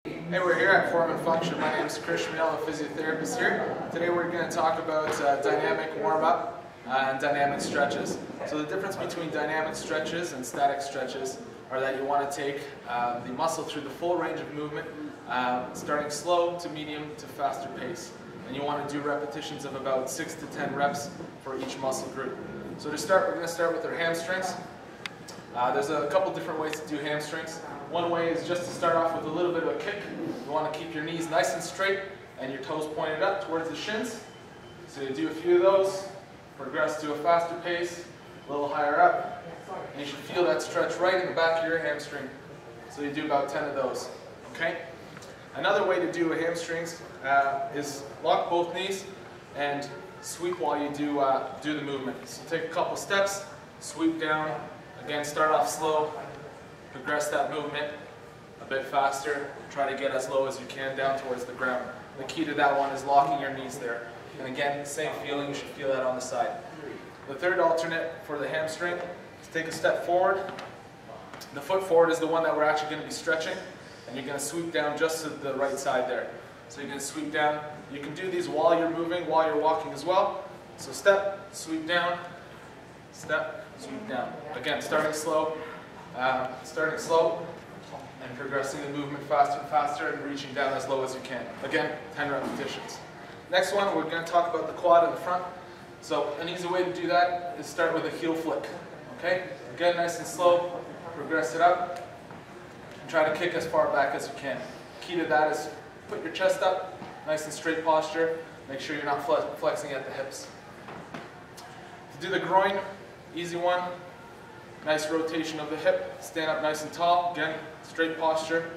Hey, we're here at Form and Function. My name is Chris, I'm a physiotherapist here. Today we're going to talk about dynamic warm-up and dynamic stretches. So the difference between dynamic stretches and static stretches are that you want to take the muscle through the full range of movement, starting slow to medium to faster pace. And you want to do repetitions of about 6 to 10 reps for each muscle group. So to start, we're going to start with our hamstrings. There's a couple different ways to do hamstrings. One way is just to start off with a little bit of a kick. You want to keep your knees nice and straight and your toes pointed up towards the shins. So you do a few of those, progress to a faster pace, a little higher up, and you should feel that stretch right in the back of your hamstring. So you do about 10 of those. Okay? Another way to do a hamstrings is lock both knees and sweep while you do the movement. So take a couple steps, sweep down. Again, start off slow, progress that movement a bit faster, try to get as low as you can down towards the ground. The key to that one is locking your knees there. And again, same feeling, you should feel that on the side. The third alternate for the hamstring is take a step forward. The foot forward is the one that we're actually going to be stretching, and you're going to sweep down just to the right side there. So you're going to sweep down. You can do these while you're moving, while you're walking as well. So step, sweep down, step, sweep down. Again, starting slow, and progressing the movement faster and faster and reaching down as low as you can. Again, 10 repetitions. Next one, we're going to talk about the quad in the front. So an easy way to do that is start with a heel flick. Okay? Again, nice and slow, progress it up, and try to kick as far back as you can. Key to that is put your chest up, nice and straight posture. Make sure you're not flexing at the hips. To do the groin, easy one. Nice rotation of the hip, stand up nice and tall, again, straight posture,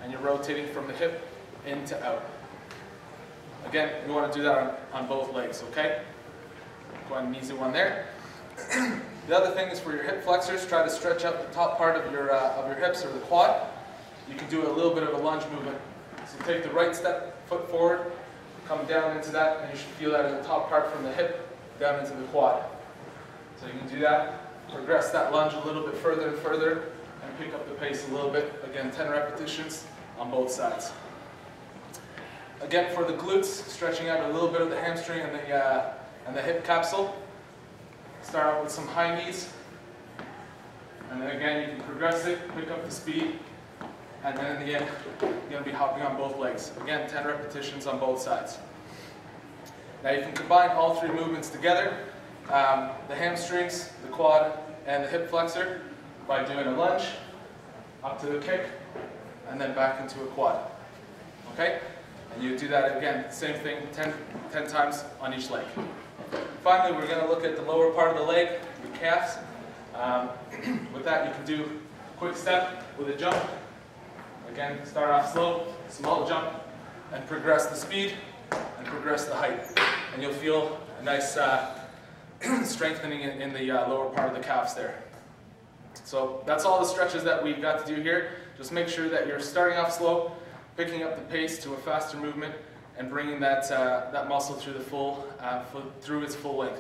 and you're rotating from the hip in to out. Again, you want to do that on both legs, okay? Go on, an easy one there. The other thing is for your hip flexors, try to stretch out the top part of your hips or the quad. You can do a little bit of a lunge movement. So take the right foot forward, come down into that, and you should feel that in the top part from the hip down into the quad. So you can do that. Progress that lunge a little bit further and further and pick up the pace a little bit. Again, 10 repetitions on both sides. Again, for the glutes, stretching out a little bit of the hamstring and the hip capsule. Start out with some high knees. And then again, you can progress it, pick up the speed. And then in the end, you're going to be hopping on both legs. Again, 10 repetitions on both sides. Now you can combine all three movements together. The hamstrings, the quad, and the hip flexor by doing a lunge, up to the kick, and then back into a quad. Okay? And you do that again, same thing, 10 times on each leg. Finally, we're going to look at the lower part of the leg, the calves. With that, you can do a quick step with a jump. Again, start off slow, small jump, and progress the speed, and progress the height. And you'll feel a nice strengthening in the lower part of the calves there. So that's all the stretches that we've got to do here. Just make sure that you're starting off slow, picking up the pace to a faster movement, and bringing that muscle through its full length.